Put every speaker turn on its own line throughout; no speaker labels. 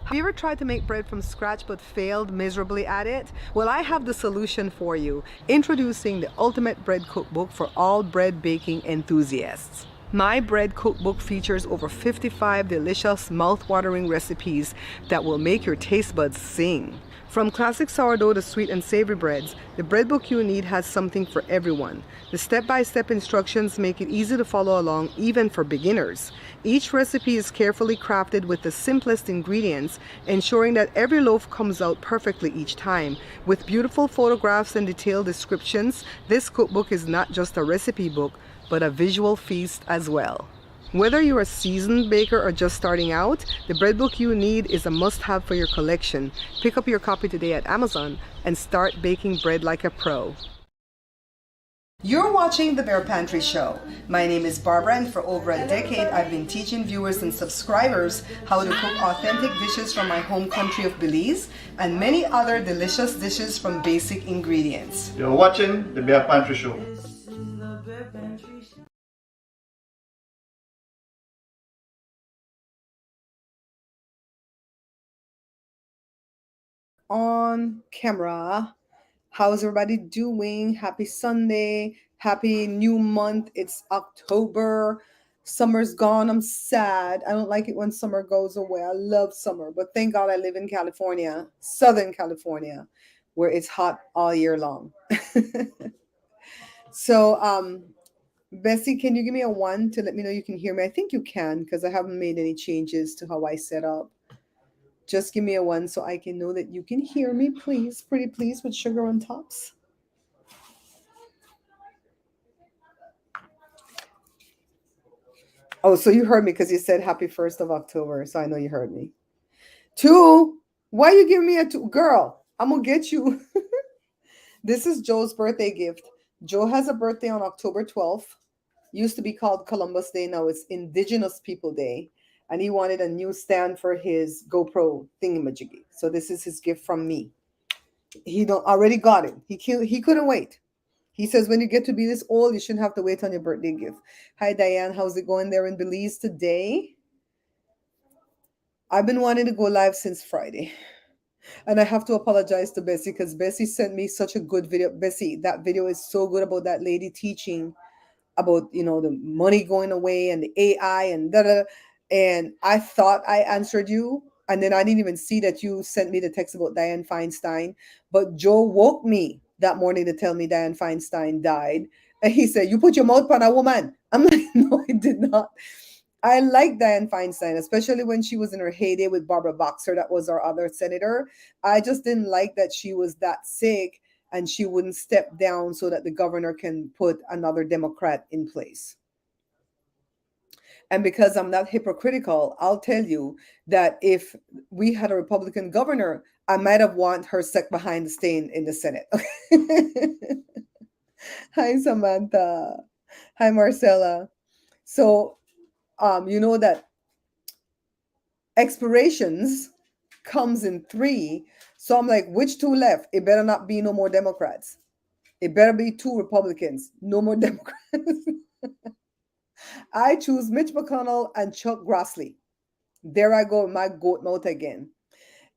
Have you ever tried to make bread from scratch but failed miserably at it? Well, I have the solution for you. Introducing the ultimate bread cookbook for all bread baking enthusiasts. My bread cookbook features over 55 delicious, mouth-watering recipes that will make your taste buds sing. From classic sourdough to sweet and savory breads, the bread book you need has something for everyone. The step-by-step instructions make it easy to follow along even for beginners. Each recipe is carefully crafted with the simplest ingredients, ensuring that every loaf comes out perfectly each time. With beautiful photographs and detailed descriptions, this cookbook is not just a recipe book, but a visual feast as well. Whether you're a seasoned baker or just starting out, the bread book you need is a must-have for your collection. Pick up your copy today at Amazon and start baking bread like a pro. You're watching The Bear Pantry Show. My name is Barbara, and for over a decade I've been teaching viewers and subscribers how to cook authentic dishes from my home country of Belize and many other delicious dishes from basic ingredients.
You're watching The Bear Pantry Show.
On camera. How's everybody doing? Happy Sunday. Happy new month. It's October. Summer's gone. I'm sad. I don't like it when summer goes away. I love summer, but thank God I live in California, Southern California, where it's hot all year long. So, Bessie, can you give me a 1 to let me know you can hear me? I think you can because I haven't made any changes to how I set up. Just give me a 1 so I can know that you can hear me, please. Pretty please, with sugar on tops. Oh, so you heard me because you said happy 1st of October. So I know you heard me. 2, why you giving me a 2? Girl, I'm going to get you. This is Joe's birthday gift. Joe has a birthday on October 12th. Used to be called Columbus Day. Now it's Indigenous People Day. And he wanted a new stand for his GoPro thingamajiggy. So this is his gift from me. He don't already got it. He couldn't wait. He says when you get to be this old, you shouldn't have to wait on your birthday gift. Hi Diane, how's it going there in Belize today? I've been wanting to go live since Friday. And I have to apologize to Bessie because Bessie sent me such a good video. Bessie, that video is so good about that lady teaching about, the money going away and the AI and da da. And I thought I answered you. And then I didn't even see that you sent me the text about Dianne Feinstein. But Joe woke me that morning to tell me Dianne Feinstein died. And he said, "You put your mouth on a woman." I'm like, "No, I did not." I like Dianne Feinstein, especially when she was in her heyday with Barbara Boxer. That was our other senator. I just didn't like that she was that sick and she wouldn't step down so that the governor can put another Democrat in place. And because I'm not hypocritical, I'll tell you that if we had a Republican governor, I might have want her stuck behind the stain in the Senate. Hi, Samantha. Hi, Marcella. So, you know that expirations comes in 3. So I'm like, which 2 left? It better not be no more Democrats. It better be 2 Republicans. No more Democrats. I choose Mitch McConnell and Chuck Grassley. There I go, my goat mouth again.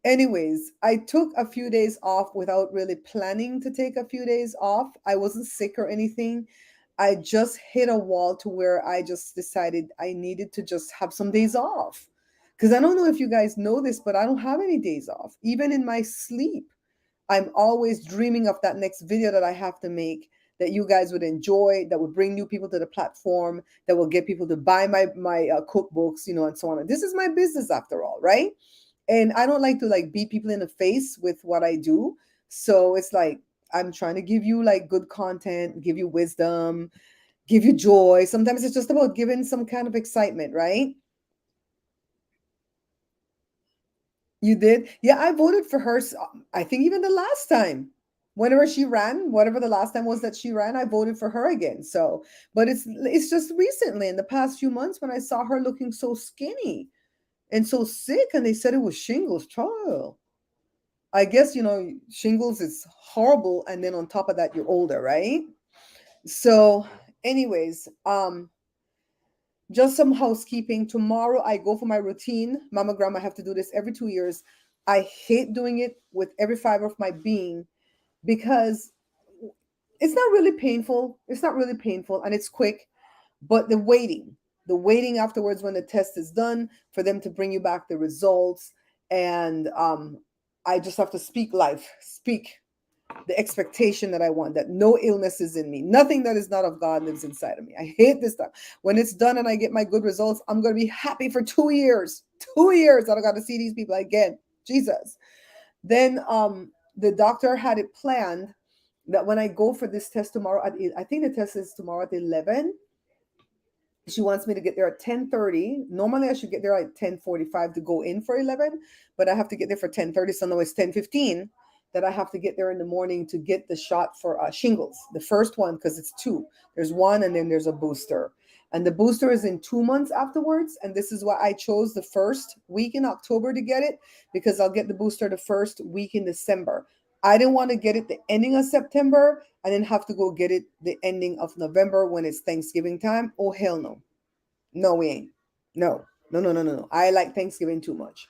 Anyways, I took a few days off without really planning to take a few days off. I wasn't sick or anything. I just hit a wall to where I just decided I needed to just have some days off. Because I don't know if you guys know this, but I don't have any days off. Even in my sleep, I'm always dreaming of that next video that I have to make that you guys would enjoy, that would bring new people to the platform, that will get people to buy my cookbooks, and so on. And this is my business after all, right? And I don't like to like beat people in the face with what I do. So it's like I'm trying to give you like good content, give you wisdom, give you joy. Sometimes it's just about giving some kind of excitement, right? You did? Yeah, I voted for her. I think even the last time, whenever she ran, whatever the last time was that she ran, I voted for her again. So, but it's just recently in the past few months when I saw her looking so skinny and so sick, and they said it was shingles. Trial. I guess shingles is horrible, and then on top of that, you're older, right? So, anyways, Just some housekeeping. Tomorrow I go for my routine mammogram. I have to do this every 2 years. I hate doing it with every fiber of my being because it's not really painful. It's not really painful and it's quick, but the waiting afterwards when the test is done for them to bring you back the results. And I just have to speak life, speak the expectation that I want, that no illness is in me. Nothing that is not of God lives inside of me. I hate this stuff. When it's done and I get my good results, I'm going to be happy for 2 years. 2 years that I got to see these people again. Jesus. Then the doctor had it planned that when I go for this test tomorrow at, I think the test is tomorrow at 11. She wants me to get there at 10:30. Normally I should get there at 10:45 to go in for 11, but I have to get there for 10:30. So now it's 10:15 that I have to get there in the morning to get the shot for shingles. The first one, because it's two. There's one and then there's a booster. And the booster is in 2 months afterwards. And this is why I chose the first week in October to get it, because I'll get the booster the first week in December. I didn't want to get it the ending of September and then have to go get it the ending of November when it's Thanksgiving time. Oh, hell no. No, we ain't. No, no, no, no, no, no. I like Thanksgiving too much.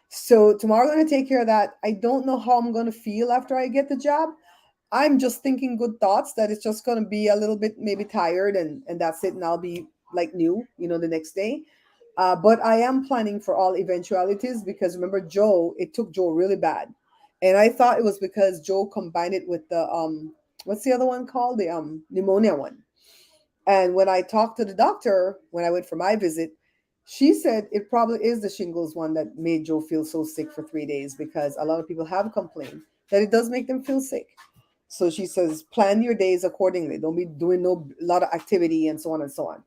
So tomorrow I'm going to take care of that. I don't know how I'm going to feel after I get the job. I'm just thinking good thoughts that it's just going to be a little bit maybe tired and that's it. And I'll be like new, the next day. But I am planning for all eventualities because remember Joe, it took Joe really bad. And I thought it was because Joe combined it with the what's the other one called? The pneumonia one. And when I talked to the doctor when I went for my visit, she said it probably is the shingles one that made Joe feel so sick for 3 days because a lot of people have complained that it does make them feel sick. So she says, plan your days accordingly. Don't be doing no lot of activity and so on and so on.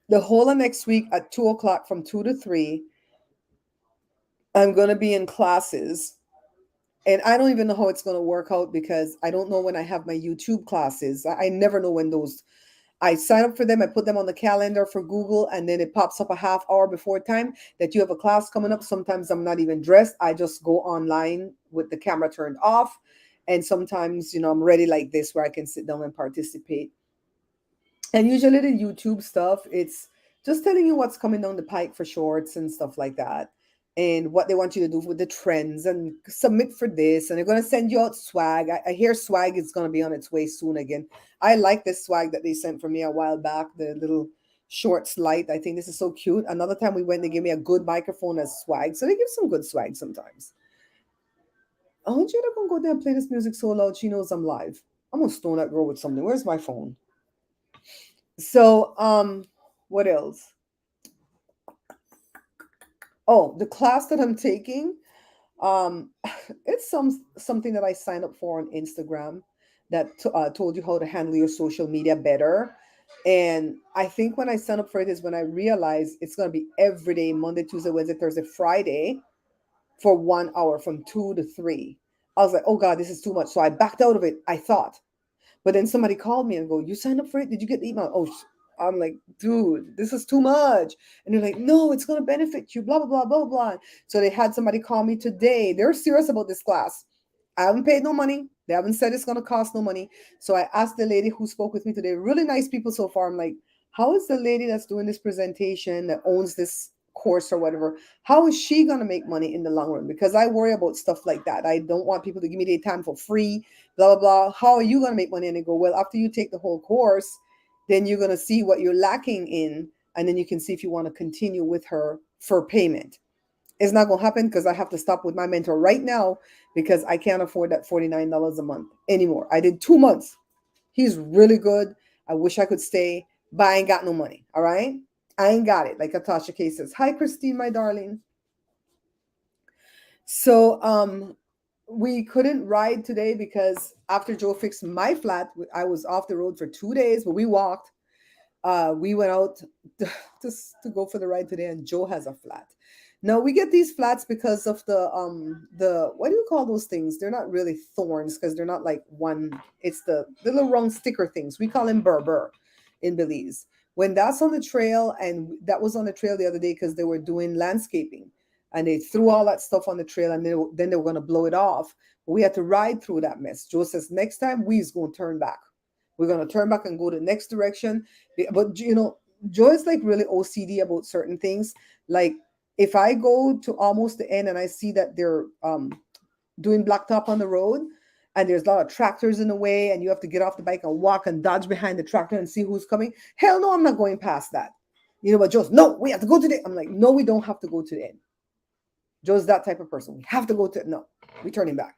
The whole of next week at 2 o'clock from 2 to 3, I'm going to be in classes. And I don't even know how it's going to work out because I don't know when I have my YouTube classes. I never know when those. I sign up for them, I put them on the calendar for Google, and then it pops up a half hour before time that you have a class coming up. Sometimes I'm not even dressed. I just go online with the camera turned off. And sometimes, I'm ready like this where I can sit down and participate. And usually the YouTube stuff, it's just telling you what's coming down the pike for shorts and stuff like that. And what they want you to do with the trends and submit for this. And they're going to send you out swag. I hear swag is going to be on its way soon again. I like this swag that they sent for me a while back, the little shorts light. I think this is so cute. Another time we went, they gave me a good microphone as swag. So they give some good swag sometimes. Oh, Jada gonna go there and play this music so loud she knows I'm live. I'm gonna stone that girl with something. Where's my phone? So, what else? Oh, the class that I'm taking, um, it's something that I signed up for on Instagram that told you how to handle your social media better. And I think when I signed up for it is when I realized it's gonna be every day, Monday, Tuesday, Wednesday, Thursday, Friday, for 1 hour from 2 to 3. I was like, oh God, this is too much. So I backed out of it. I thought. But then somebody called me and go, you signed up for it? Did you get the email? Oh, I'm like, dude, this is too much. And they're like, no, it's going to benefit you, blah, blah, blah, blah, blah. So they had somebody call me today. They're serious about this class. I haven't paid no money. They haven't said it's going to cost no money. So I asked the lady who spoke with me today, really nice people so far. I'm like, how is the lady that's doing this presentation that owns this course or whatever, how is she going to make money in the long run? Because I worry about stuff like that. I don't want people to give me their time for free, blah, blah, blah. How are you going to make money? And they go, well, after you take the whole course, then you're going to see what you're lacking in. And then you can see if you want to continue with her for payment. It's not going to happen because I have to stop with my mentor right now because I can't afford that $49 a month anymore. I did 2 months. He's really good. I wish I could stay, but I ain't got no money. All right. I ain't got it. Like Natasha K says, hi, Christine, my darling. So we couldn't ride today because after Joe fixed my flat, I was off the road for 2 days, but we walked. We went out to go for the ride today, and Joe has a flat. Now we get these flats because of the what do you call those things? They're not really thorns because they're not like one. It's the little round sticker things. We call them burr in Belize. When that's on the trail, and that was on the trail the other day because they were doing landscaping, and they threw all that stuff on the trail, and then they were going to blow it off. But we had to ride through that mess. Joe says next time we's going to turn back. We're going to turn back and go the next direction. But, Joe is like really OCD about certain things. Like if I go to almost the end and I see that they're doing blacktop on the road and there's a lot of tractors in the way and you have to get off the bike and walk and dodge behind the tractor and see who's coming. Hell no, I'm not going past that. You know, but Joe's, no, we have to go to the. I'm like, no, we don't have to go to the end. Joe's that type of person. We have to go to, no, we turn him back.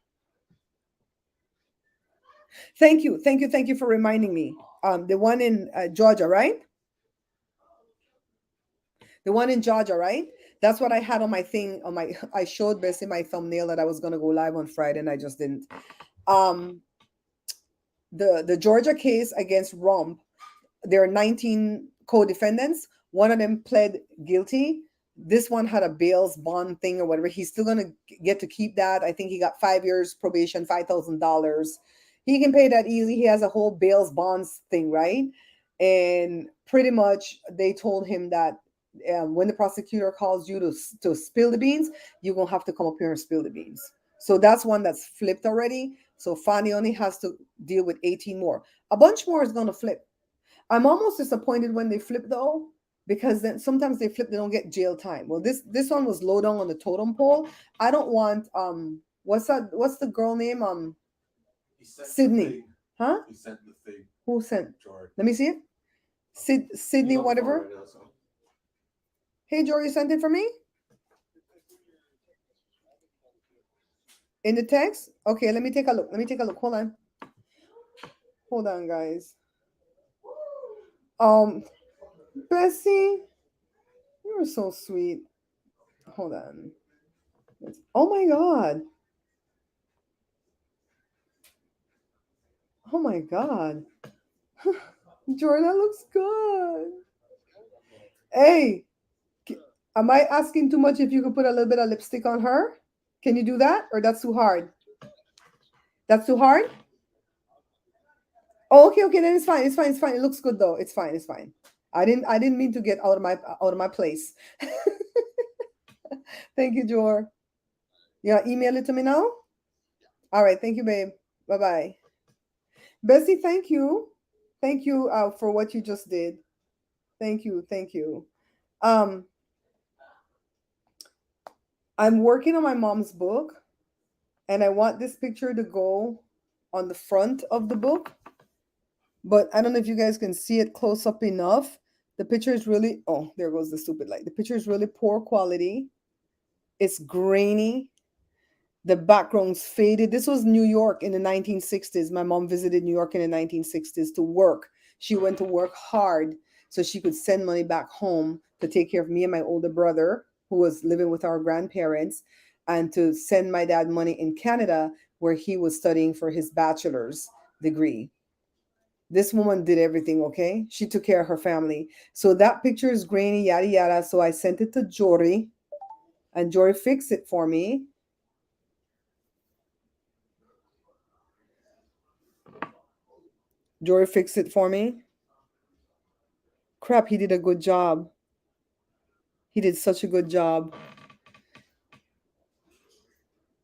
Thank you. Thank you. Thank you for reminding me. The one in Georgia, right? The one in Georgia, right? That's what I had on my thing on my I showed Bessie my thumbnail that I was gonna go live on Friday and I just didn't. Um the Georgia case against Rump, there are 19 co-defendants. One of them pled guilty. This one had a bail's bond thing or whatever. He's still gonna get to keep that. I think he got 5 years probation, $5,000. He can pay that easy. He has a whole bail's bonds thing, right? And pretty much they told him that when the prosecutor calls you to spill the beans, you're gonna have to come up here and spill the beans. So that's one that's flipped already. So Fanny only has to deal with 18 more. A bunch more is gonna flip. I'm almost disappointed when they flip though, because then sometimes they flip, they don't get jail time. Well, this one was low down on the totem pole. I don't want what's the girl name? Sydney. Huh? He sent the thing. Who sent? George. Let me see it. Sydney, whatever. Hey, George, you sent it for me? In the text? Okay, let me take a look. Let me take a look. Hold on. Hold on, guys. Bessie, you're so sweet. Hold on. Oh my God. Oh my God. Jordan, that looks good. Hey, am I asking too much if you could put a little bit of lipstick on her? Can you do that? Or that's too hard? That's too hard? Oh, okay, okay, then it's fine. It's fine. It's fine. It looks good though. It's fine. It's fine. I didn't mean to get out of my place. Thank you, Jor. Yeah, email it to me now. All right, thank you, babe. Bye bye. Bessie, thank you. Thank you for what you just did. Thank you, thank you. Um, I'm working on my mom's book, and I want this picture to go on the front of the book. But I don't know if you guys can see it close up enough. The picture is really, oh, there goes the stupid light. The picture is really poor quality. It's grainy. The background's faded. This was New York in the 1960s. My mom visited New York in the 1960s to work. She went to work hard so she could send money back home to take care of me and my older brother, who was living with our grandparents, and to send my dad money in Canada, where he was studying for his bachelor's degree. This woman did everything, okay? She took care of her family. So that picture is grainy, yada yada. So I sent it to Jory, and Jory fixed it for me. Jory fixed it for me. Crap, he did a good job. He did such a good job.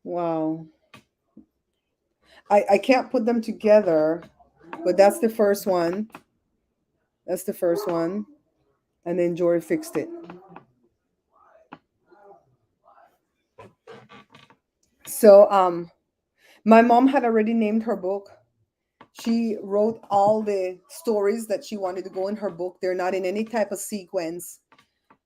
Wow. I can't put them together, but that's the first one. That's the first one. And then Jory fixed it. So my mom had already named her book. She wrote all the stories that she wanted to go in her book. They're not in any type of sequence.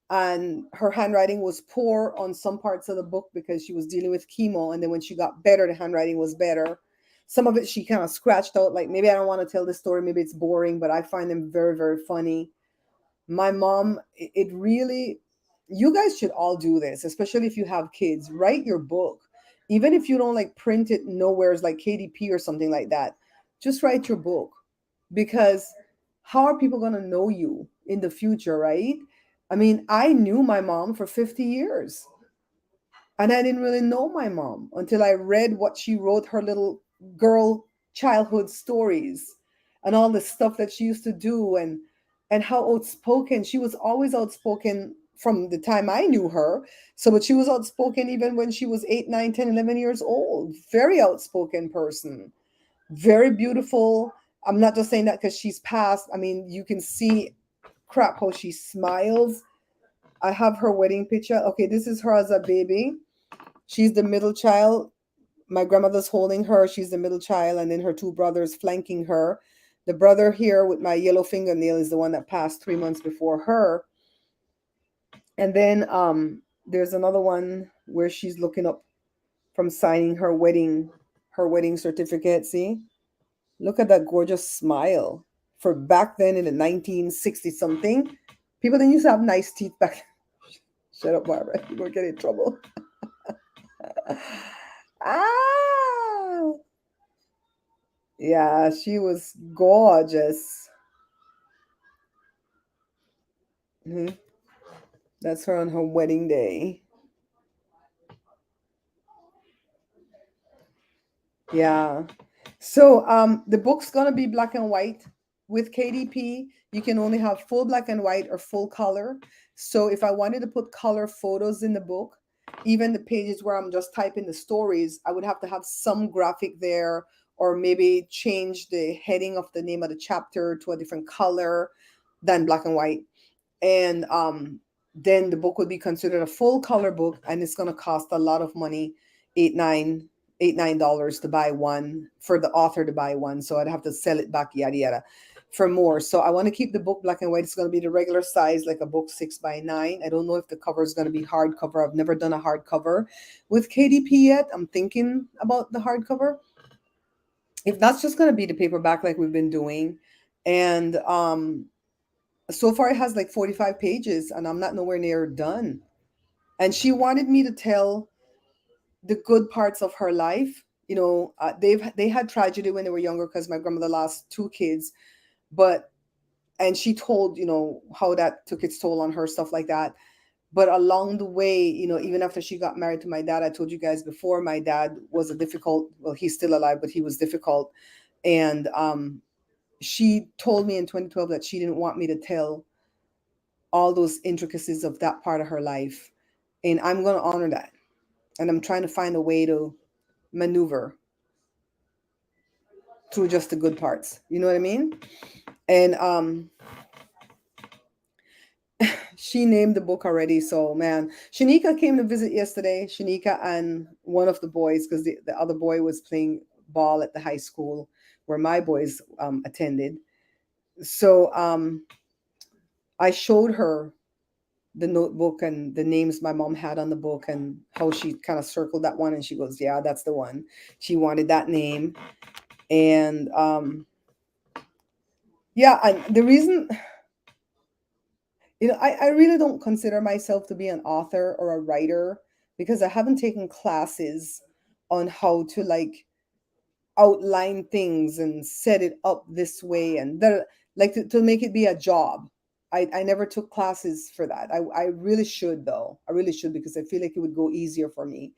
And her handwriting was poor on some parts of the book because she was dealing with chemo. And then when she got better, the handwriting was better. Some of it she kind of scratched out, like maybe I don't want to tell this story, maybe it's boring, but I find them very, very funny. My mom, it really, you guys should all do this, especially if you have kids. Write your book. Even if you don't like print it nowheres like KDP or something like that, just write your book. Because how are people going to know you in the future, right? I mean, I knew my mom for 50 years. And I didn't really know my mom until I read what she wrote, her little girl childhood stories and all the stuff that she used to do, and how outspoken she was. Always outspoken from the time I knew her. So but she was outspoken even when she was 8, 9, 10, 11 years old. Very outspoken person. Very beautiful. I'm not just saying that because she's passed. I mean, you can see crap, how she smiles. I have her wedding picture. Okay, this is her as a baby. She's the middle child. My grandmother's holding her. She's the middle child, and then her two brothers flanking her. The brother here with my yellow fingernail is the one that passed 3 months before her. And then there's another one where she's looking up from signing her wedding certificate. See? Look at that gorgeous smile. For back then in the 1960 something, people didn't used to have nice teeth back then. Shut up, Barbara. You're going to get in trouble. Ah! Yeah, she was gorgeous. Mhm. That's her on her wedding day. Yeah. So the book's gonna be black and white. With KDP, you can only have full black and white or full color. So if I wanted to put color photos in the book, even the pages where I'm just typing the stories, I would have to have some graphic there, or maybe change the heading of the name of the chapter to a different color than black and white. And then the book would be considered a full color book, and it's going to cost a lot of money, eight nine $8 9 to buy one, for the author to buy one, so I'd have to sell it back, yada yada, for more. So I want to keep the book black and white. It's going to be the regular size, like a book 6 by 9. I don't know if the cover is going to be hardcover. I've never done a hardcover with KDP yet. I'm thinking about the hardcover, if that's just going to be the paperback like we've been doing. And so far it has like 45 pages, and I'm not nowhere near done. And she wanted me to tell the good parts of her life. They had tragedy when they were younger because my grandmother lost two kids, but and she told how that took its toll on her, stuff like that. But along the way, even after she got married to my dad, I told you guys before, my dad was a difficult, well, he's still alive, but he was difficult. And she told me in 2012 that she didn't want me to tell all those intricacies of that part of her life. And I'm going to honor that. And I'm trying to find a way to maneuver through just the good parts. You know what I mean? And she named the book already. So, man, Shanika came to visit yesterday. Shanika and one of the boys, because the other boy was playing ball at the high school where my boys attended. So I showed her the notebook and the names my mom had on the book and how she kind of circled that one, and she goes, yeah, that's the one. She wanted that name. And yeah, and the reason, I really don't consider myself to be an author or a writer, because I haven't taken classes on how to like outline things and set it up this way, and that, like, to make it be a job. I never took classes for that. I really should, though. I really should, because I feel like it would go easier for me.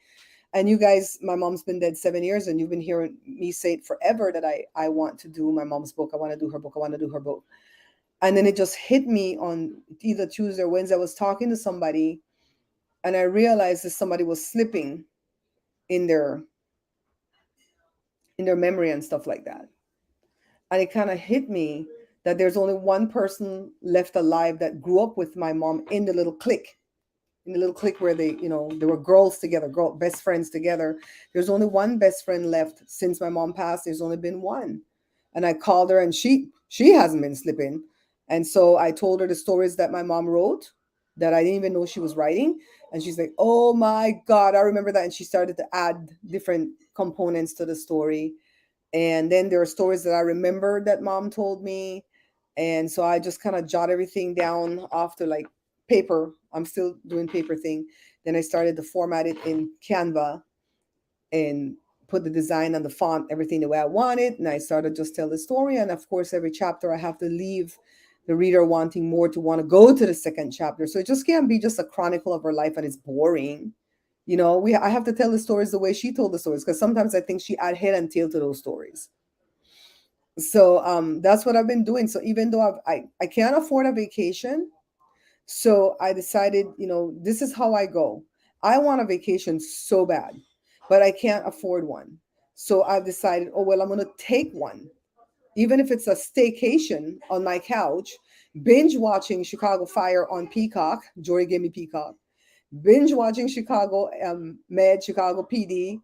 And you guys, my mom's been dead 7 years, and you've been hearing me say it forever that I want to do my mom's book. I want to do her book. I want to do her book. And then it just hit me on either Tuesday or Wednesday. I was talking to somebody, and I realized that somebody was slipping in their memory and stuff like that. And it kind of hit me that there's only one person left alive that grew up with my mom in the little clique where they were girls together, best friends together. There's only one best friend left since my mom passed. There's only been one. And I called her, and she hasn't been slipping. And so I told her the stories that my mom wrote that I didn't even know she was writing. And she's like, oh my God, I remember that. And she started to add different components to the story. And then there are stories that I remember that mom told me. And so I just kind of jot everything down off to like paper. I'm still doing paper thing. Then I started to format it in Canva and put the design and the font, everything the way I wanted. And I started just tell the story. And of course, every chapter I have to leave the reader wanting more, to want to go to the second chapter. So it just can't be just a chronicle of her life and it's boring. I have to tell the stories the way she told the stories, because sometimes I think she add head and tail to those stories. So that's what I've been doing. So even though I can't afford a vacation, so I decided, this is how I go. I want a vacation so bad, but I can't afford one. So I've decided, oh well, I'm going to take one, even if it's a staycation on my couch, binge watching Chicago Fire on Peacock. Jory gave me Peacock. Binge watching Chicago Med, Chicago PD,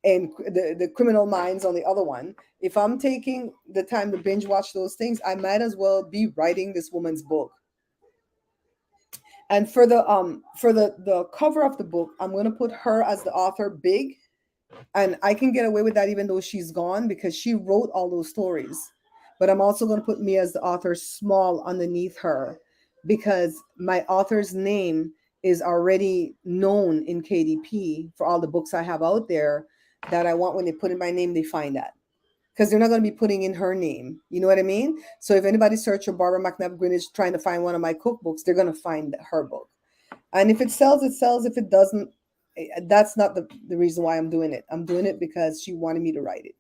and the Criminal Minds on the other one. If I'm taking the time to binge watch those things, I might as well be writing this woman's book. And for the cover of the book, I'm gonna put her as the author big, and I can get away with that even though she's gone because she wrote all those stories. But I'm also going to put me as the author small underneath her because my author's name is already known in KDP for all the books I have out there that I want when they put in my name, they find that. Because they're not going to be putting in her name. You know what I mean? So if anybody search for Barbara McNabb Greenwich trying to find one of my cookbooks, they're going to find her book. And if it sells, it sells. If it doesn't, that's not the reason why I'm doing it. I'm doing it because she wanted me to write it.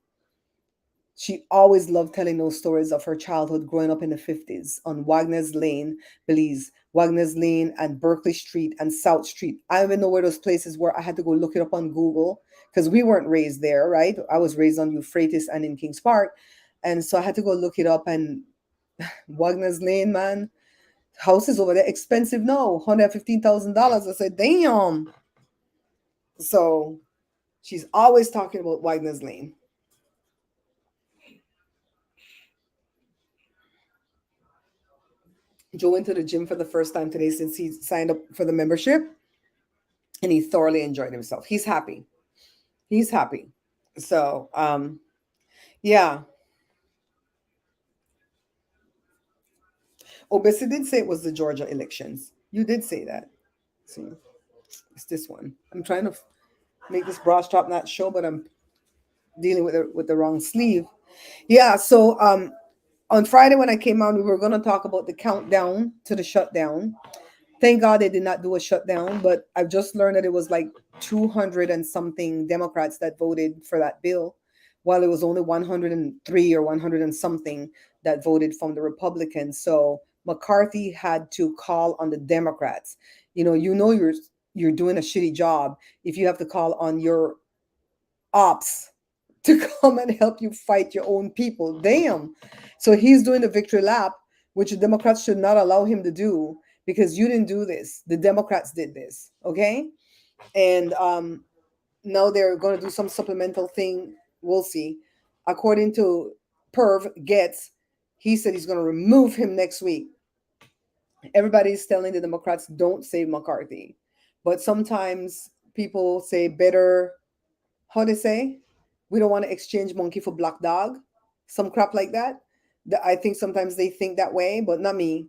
She always loved telling those stories of her childhood growing up in the 50s on Wagner's Lane, Belize, Wagner's Lane and Berkeley Street and South Street. I don't even know where those places were. I had to go look it up on Google because we weren't raised there, right? I was raised on Euphrates and in Kings Park. And so I had to go look it up. And Wagner's Lane, man, houses over there expensive now, $115,000. I said, damn. So she's always talking about Wagner's Lane. Joe went to the gym for the first time today since he signed up for the membership, and he thoroughly enjoyed himself. He's happy. He's happy. So, yeah. Oh, Bessie did say it was the Georgia elections. You did say that. See, it's this one. I'm trying to make this bra strap not show, but I'm dealing with the wrong sleeve. Yeah. So, on Friday when I came on, we were going to talk about the countdown to the shutdown. Thank God they did not do a shutdown, but I've just learned that it was like 200 and something Democrats that voted for that bill, while it was only 103 or 100 and something that voted from the Republicans. So McCarthy had to call on the Democrats. You're doing a shitty job if you have to call on your ops to come and help you fight your own people. Damn. So he's doing the victory lap, which the Democrats should not allow him to do because you didn't do this. The Democrats did this. Okay. And now they're going to do some supplemental thing. We'll see. According to Perv Getz, he said he's going to remove him next week. Everybody's telling the Democrats don't save McCarthy. But sometimes people say better, how they say, we don't want to exchange monkey for black dog, some crap like that. I think sometimes they think that way, but not me.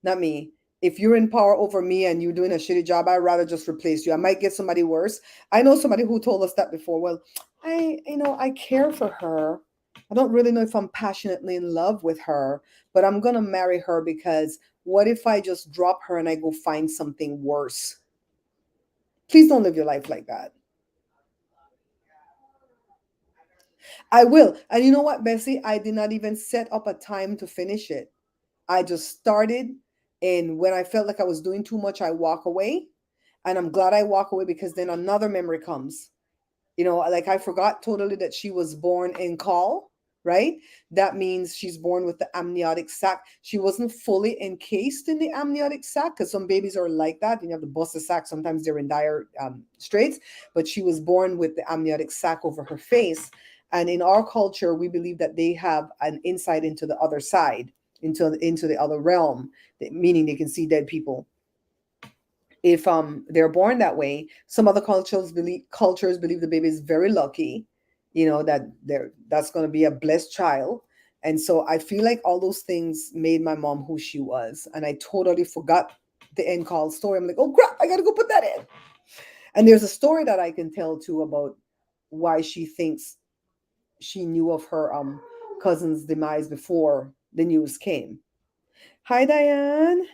Not me. If you're in power over me and you're doing a shitty job, I'd rather just replace you. I might get somebody worse. I know somebody who told us that before. Well, I care for her. I don't really know if I'm passionately in love with her, but I'm gonna marry her because what if I just drop her and I go find something worse? Please don't live your life like that. I will. And you know what, Bessie? I did not even set up a time to finish it. I just started, and when I felt like I was doing too much, I walk away. And I'm glad I walk away because then another memory comes. Like I forgot totally that she was born in call, right? That means she's born with the amniotic sac. She wasn't fully encased in the amniotic sac because some babies are like that. You have to bust the sac. Sometimes they're in dire straits, but she was born with the amniotic sac over her face. And in our culture, we believe that they have an insight into the other side, into the other realm, meaning they can see dead people if they're born that way. Some other cultures believe the baby is very lucky, that that's going to be a blessed child. And so I feel like all those things made my mom who she was, and I totally forgot the end call story. I'm like, oh crap, I gotta go put that in. And there's a story that I can tell too about why she thinks she knew of her cousin's demise before the news came. Hi, Diane.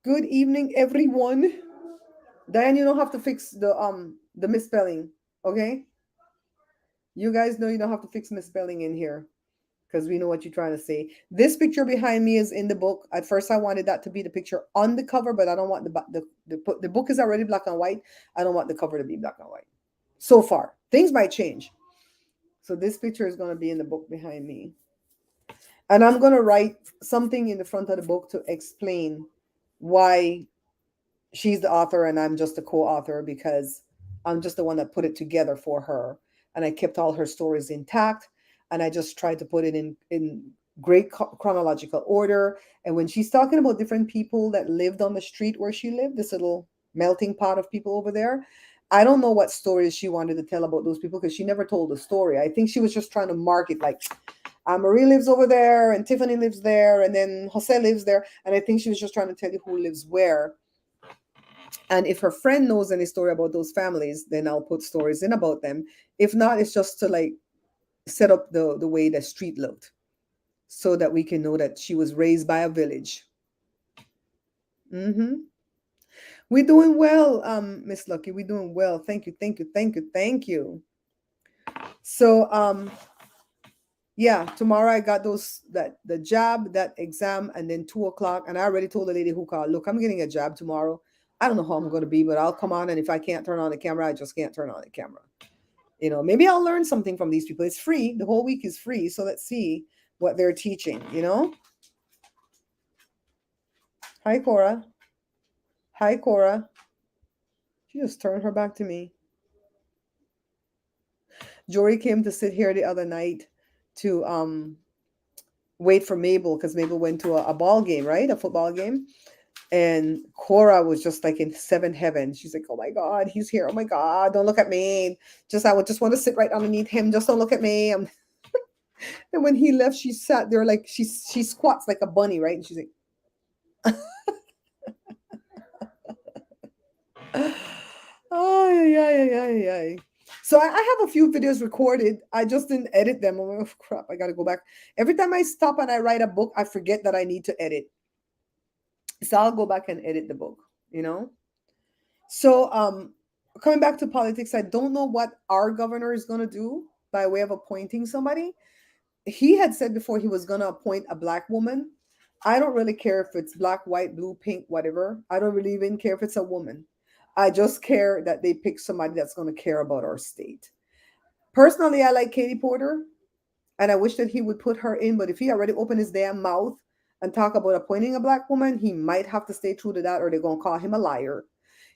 Good evening, everyone. Diane, you don't have to fix the misspelling, okay? You guys know you don't have to fix misspelling in here because we know what you're trying to say. This picture behind me is in the book. At first, I wanted that to be the picture on the cover, but I don't want the book is already black and white. I don't want the cover to be black and white. So far, things might change. So this picture is going to be in the book behind me. And I'm going to write something in the front of the book to explain why she's the author and I'm just a co-author, because I'm just the one that put it together for her, and I kept all her stories intact, and I just tried to put it in great chronological order. And when she's talking about different people that lived on the street where she lived, this little melting pot of people over there, I don't know what stories she wanted to tell about those people because she never told the story. I think she was just trying to market like, Marie lives over there and Tiffany lives there and then Jose lives there, and I think she was just trying to tell you who lives where. And if her friend knows any story about those families, then I'll put stories in about them. If not, it's just to like set up the way the street looked so that we can know that she was raised by a village. Mm-hmm. We're doing well, Miss Lucky. We're doing well. Thank you, thank you, thank you, thank you. So yeah, tomorrow I got those, that the jab, that exam, and then 2 o'clock. And I already told the lady who called, look, I'm getting a jab tomorrow. I don't know how I'm going to be, but I'll come on. And if I can't turn on the camera, I just can't turn on the camera. You know, maybe I'll learn something from these people. It's free. The whole week is free. So let's see what they're teaching, you know? Hi, Cora. Hi, Cora. She just turned her back to me. Jory came to sit here the other night to wait for Mabel, because Mabel went to a ball game, right? A football game. And Cora was just like in seventh heaven. She's like, oh my God, he's here. Oh my God, don't look at me. I would just want to sit right underneath him. Just don't look at me. And when he left, she sat there like she squats like a bunny, right? And she's like, oh yeah. So I have a few videos recorded. I just didn't edit them. Oh crap! I gotta go back. Every time I stop and I write a book, I forget that I need to edit. So I'll go back and edit the book. You know. So coming back to politics, I don't know what our governor is gonna do by way of appointing somebody. He had said before he was gonna appoint a black woman. I don't really care if it's black, white, blue, pink, whatever. I don't really even care if it's a woman. I just care that they pick somebody that's going to care about our state. Personally, I like Katie Porter, and I wish that he would put her in. But if he already opened his damn mouth and talk about appointing a black woman, he might have to stay true to that, or they're going to call him a liar.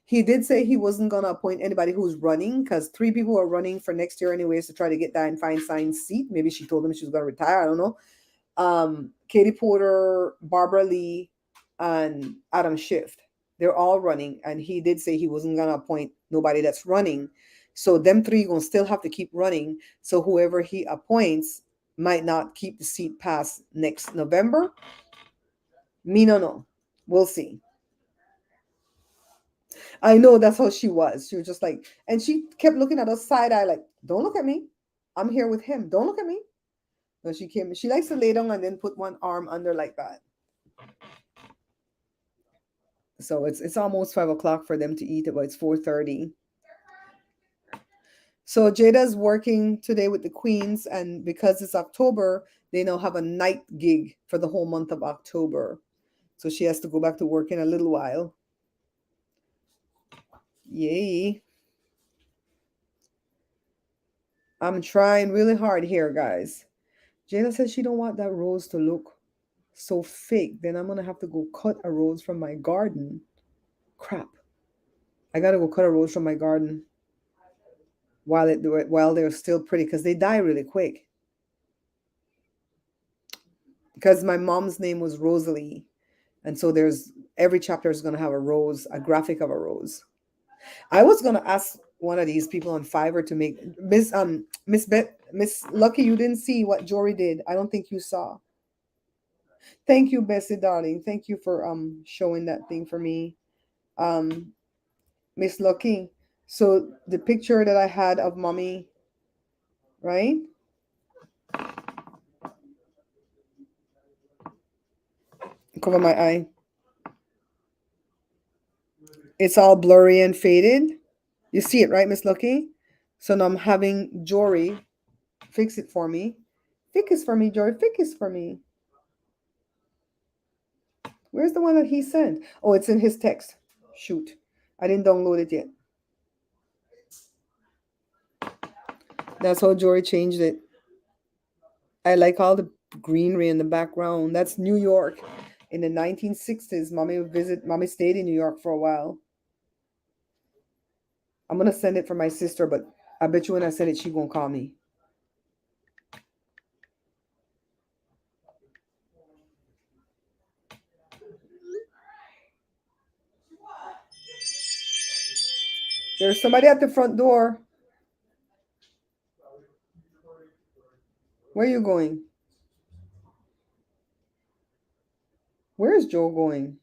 He did say he wasn't going to appoint anybody who's running, because 3 people are running for next year anyways to try to get Dianne Feinstein's seat. Maybe she told him she was going to retire. I don't know. Katie Porter, Barbara Lee, and Adam Schiff. They're all running, and he did say he wasn't gonna appoint nobody that's running. So them 3 gonna still have to keep running. So whoever he appoints might not keep the seat past next November. Me no know. We'll see. I know that's how she was. She was just like, and she kept looking at us side eye, like, don't look at me. I'm here with him. Don't look at me. No, she came. She likes to lay down and then put one arm under like that. So it's almost 5 o'clock for them to eat. But it's 4:30. So Jada's working today with the Queens, and because it's October, they now have a night gig for the whole month of October. So she has to go back to work in a little while. Yay. I'm trying really hard here, guys. Jada says she don't want that rose to look so fake. Then I'm gonna have to go cut a rose from my garden. Crap. I gotta go cut a rose from my garden while they're still pretty, because they die really quick. Because my mom's name was Rosalie, and so there's every chapter is going to have a rose, a graphic of a rose. I was going to ask one of these people on Fiverr to make Miss Lucky. You didn't see what Jory did. I don't think you saw. Thank you, Bessie, darling. Thank you for showing that thing for me, um, Miss Lucky. So the picture that I had of mommy, right? Cover my eye. It's all blurry and faded. You see it, right, Miss Lucky? So now I'm having Jory fix it for me. Fix for me, Jory. Fix for me. Where's the one that he sent? Oh, it's in his text. Shoot. I didn't download it yet. That's how Jory changed it. I like all the Greenery in the background. That's New York. In the 1960s, mommy stayed in New York for a while. I'm gonna send it for my sister, but I bet you when I send it, she gonna call me. There's somebody at the front door. Where are you going? Where is Joe going?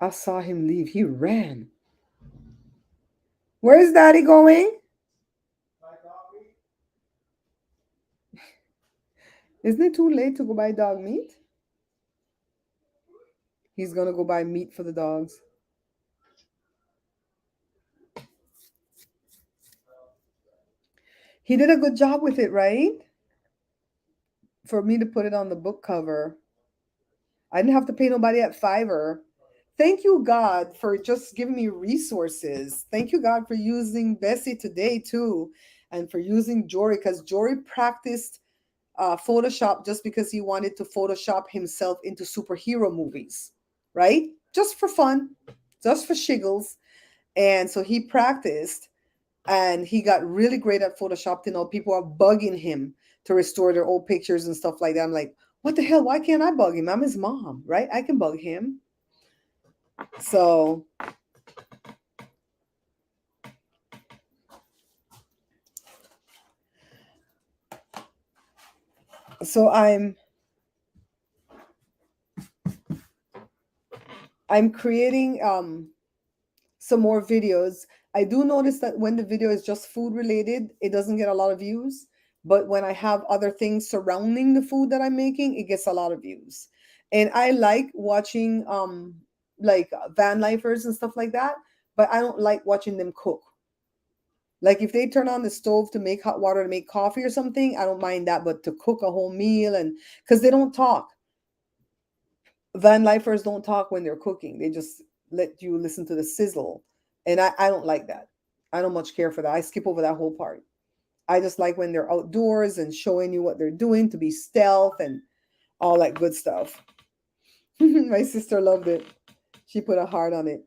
I saw him leave. He ran. Where is Daddy going? Isn't it too late to go buy dog meat? He's gonna go buy meat for the dogs. He did a good job with it, right? For me to put it on the book cover. I didn't have to pay nobody at Fiverr. Thank you, God, for just giving me resources. Thank you, God, for using Bessie today, too, and for using Jory, because Jory practiced Photoshop just because he wanted to Photoshop himself into superhero movies, right? Just for fun, just for shiggles. And so he practiced and he got really great at Photoshop. You know, people are bugging him to restore their old pictures and stuff like that. I'm like, what the hell? Why can't I bug him? I'm his mom, right? I can bug him. So so I'm creating some more videos. I do notice that when the video is just food related, it doesn't get a lot of views. But when I have other things surrounding the food that I'm making, it gets a lot of views. And I like watching like van lifers and stuff like that, but I don't like watching them cook. Like if they turn on the stove to make hot water to make coffee or something, I don't mind that, but to cook a whole meal and because they don't talk. Van lifers don't talk when they're cooking. They just let you listen to the sizzle. And I don't like that. I don't much care for that. I skip over that whole part. I just like when they're outdoors and showing you what they're doing to be stealth and all that good stuff. My sister loved it. She put a heart on it.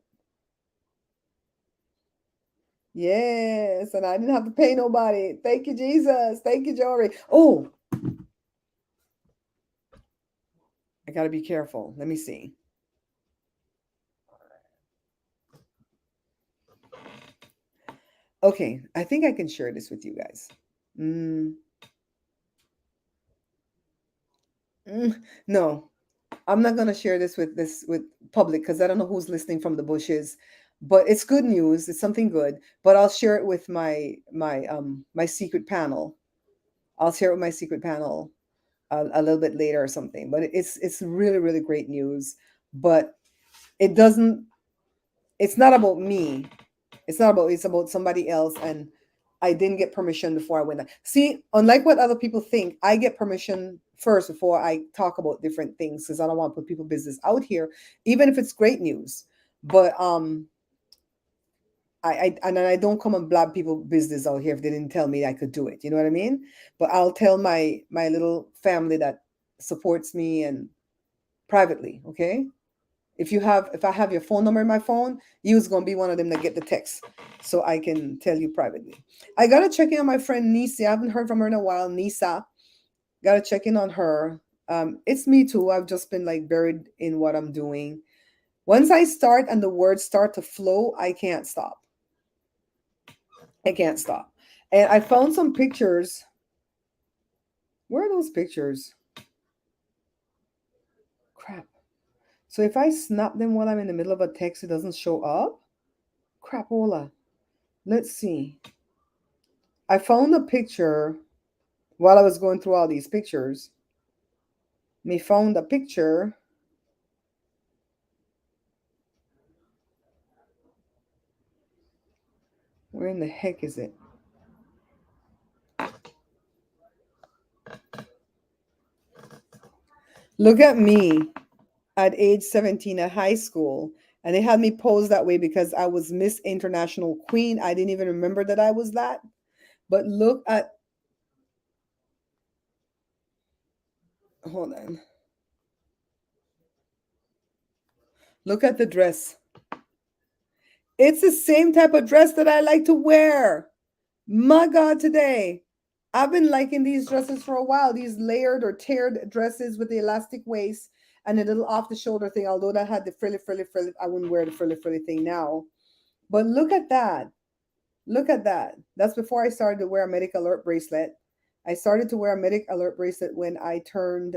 Yes, and I didn't have to pay nobody. Thank you, Jesus. Thank you, Jory. Oh, I got to be careful. Let me see. Okay, I think I can share this with you guys. Mm, no, I'm not gonna share this with public because I don't know who's listening from the bushes. But it's good news. It's something good. But I'll share it with my secret panel. I'll share it with my secret panel a little bit later or something. But it's really really great news. But it doesn't. It's not about me. It's about somebody else and I didn't get permission before I went. See, unlike what other people think, I get permission first before I talk about different things because I don't want to put people business out here, even if it's great news. But I don't come and blab people business out here if they didn't tell me I could do it. You know what I mean? But I'll tell my little family that supports me and privately, okay? If I have your phone number in my phone, you's gonna be one of them that get the text, so I can tell you privately. I gotta check in on my friend Nisa. I haven't heard from her in a while. Nisa, gotta check in on her. It's me too. I've just been like buried in what I'm doing. Once I start and the words start to flow, I can't stop. I can't stop. And I found some pictures. Where are those pictures? Crap. So if I snap them while I'm in the middle of a text, it doesn't show up? Crapola. Let's see. I found a picture while I was going through all these pictures. Me found a picture. Where in the heck is it? Look at me at age 17 at high school. And they had me pose that way because I was Miss International Queen. I didn't even remember that I was that. But look at Hold on. Look at the dress. It's the same type of dress that I like to wear. My God, today. I've been liking these dresses for a while. These layered or tiered dresses with the elastic waist and a little off the shoulder thing. Although that had the frilly, I wouldn't wear the frilly thing now. But look at that. Look at that. That's before I started to wear a medic alert bracelet. I started to wear a medic alert bracelet when I turned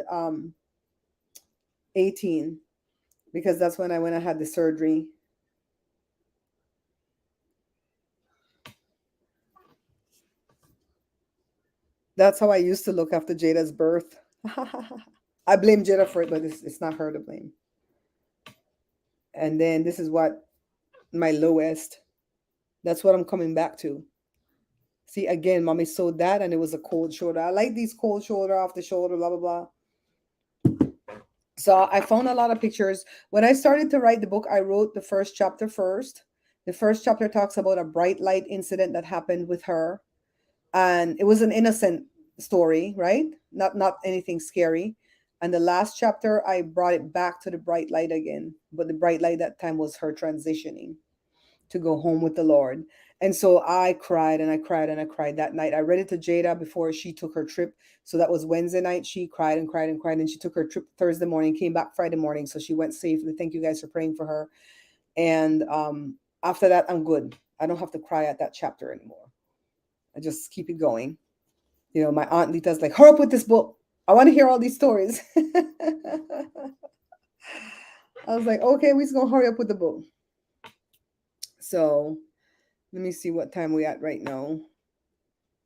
18, because that's when I had the surgery. That's how I used to look after Jada's birth. I blame Jada for it, but it's not her to blame. And then this is what my lowest. That's what I'm coming back to. See, again, mommy sewed that and it was a cold shoulder. I like these cold shoulder, off the shoulder, blah, blah, blah. So I found a lot of pictures. When I started to write the book, I wrote the first chapter first. The first chapter talks about a bright light incident that happened with her. And it was an innocent story, right? Not anything scary. And the last chapter, I brought it back to the bright light again. But the bright light that time was her transitioning to go home with the Lord. And so I cried and I cried and I cried that night. I read it to Jada before she took her trip. So that was Wednesday night. She cried and cried and cried. And she took her trip Thursday morning, came back Friday morning. So she went safely. Thank you guys for praying for her. And after that, I'm good. I don't have to cry at that chapter anymore. I just keep it going. You know, my Aunt Lita's like, hurry up with this book. I want to hear all these stories. I was like, okay, we're just going to hurry up with the book. So let me see what time we're at right now.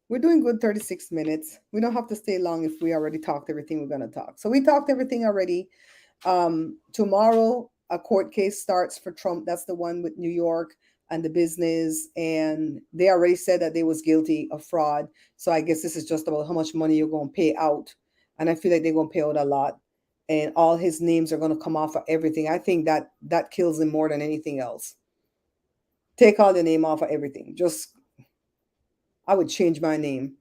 We're doing good, 36 minutes. We don't have to stay long if we already talked everything we're going to talk. So we talked everything already. Tomorrow, a court case starts for Trump. That's the one with New York and the business. And they already said that they was guilty of fraud. So I guess this is just about how much money you're going to pay out. And I feel like they're going to pay out a lot. And all his names are going to come off of everything. I think that kills him more than anything else. Take all the name off of everything. Just, I would change my name.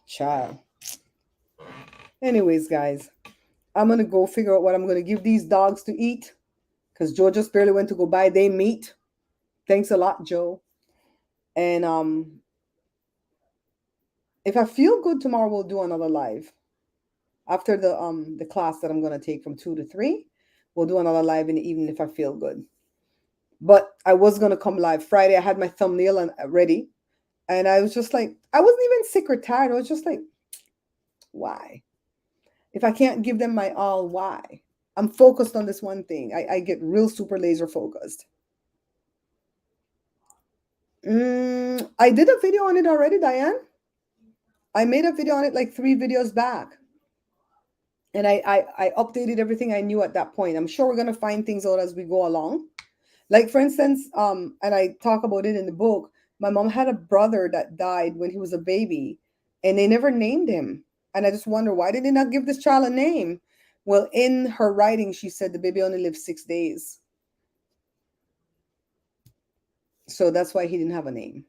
Child. Anyways, guys, I'm going to go figure out what I'm going to give these dogs to eat. Because Joe just barely went to go buy their meat. Thanks a lot, Joe. And if I feel good tomorrow, we'll do another live. After the class that I'm going to take from 2 to 3, we'll do another live in the evening if I feel good. But I was going to come live Friday. I had my thumbnail ready. And I was just like, I wasn't even sick or tired. I was just like, why? If I can't give them my all, why? I'm focused on this one thing. I get real super laser focused. I did a video on it already, Diane. I made a video on it like 3 videos back. And I updated everything I knew at that point. I'm sure we're going to find things out as we go along. Like, for instance, and I talk about it in the book, my mom had a brother that died when he was a baby, and they never named him. And I just wonder, why did they not give this child a name? Well, in her writing, she said the baby only lived 6 days. So that's why he didn't have a name.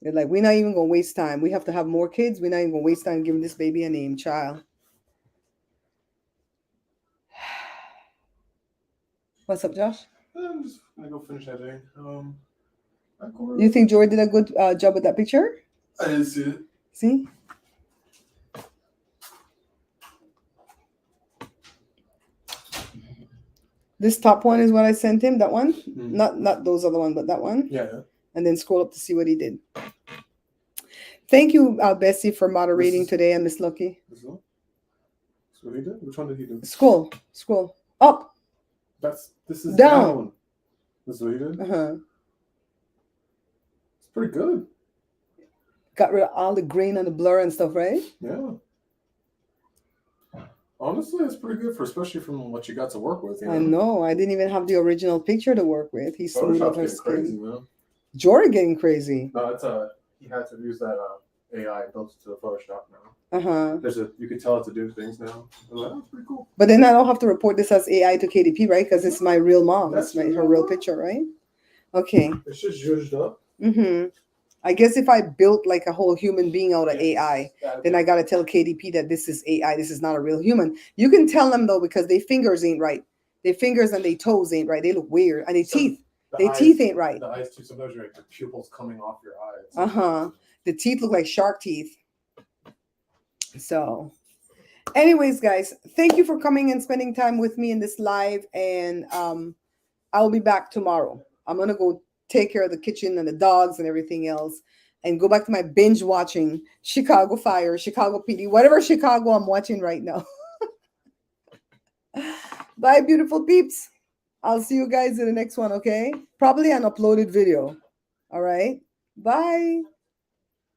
They're like, we're not even going to waste time. We have to have more kids. We're not even going to waste time giving this baby a name, child. What's up, Josh?
I'm just gonna go finish editing.
You think Jory did a good job with that picture?
I didn't see it.
See? This top one is what I sent him. That one, not those other one, but that one.
Yeah.
And then scroll up to see what he did. Thank you, Bessie, for moderating today, and Miss Lucky.
This one? That's what he did. Which one did he do?
Scroll up.
This is
down.
That's what he did.
It's
pretty good.
Got rid of all the grain and the blur and stuff, right?
Yeah. Honestly, it's pretty good, especially from what you got to work with. You know?
I know. I didn't even have the original picture to work with. He smoothed out her skin.
Crazy, man.
Jory getting crazy.
No, it's he had to use that AI built into the Photoshop now. You can tell it to do things now. Like, that's pretty cool.
But then I don't have to report this as AI to KDP, right? Because it's my real mom. That's her real picture, right? Okay.
It's just zhuzhed up.
I guess if I built like a whole human being out of AI, then I got to tell KDP that this is AI. This is not a real human. You can tell them though, because their fingers ain't right. Their fingers and their toes ain't right. They look weird. And their teeth. Their teeth ain't right.
The eyes too. Sometimes you're like the pupils coming off your eyes.
The teeth look like shark teeth. So, anyways, guys, thank you for coming and spending time with me in this live. And I'll be back tomorrow. I'm gonna go take care of the kitchen and the dogs and everything else, and go back to my binge watching Chicago Fire, Chicago PD, whatever Chicago I'm watching right now. Bye, beautiful peeps. I'll see you guys in the next one, okay? Probably an uploaded video. All right. Bye.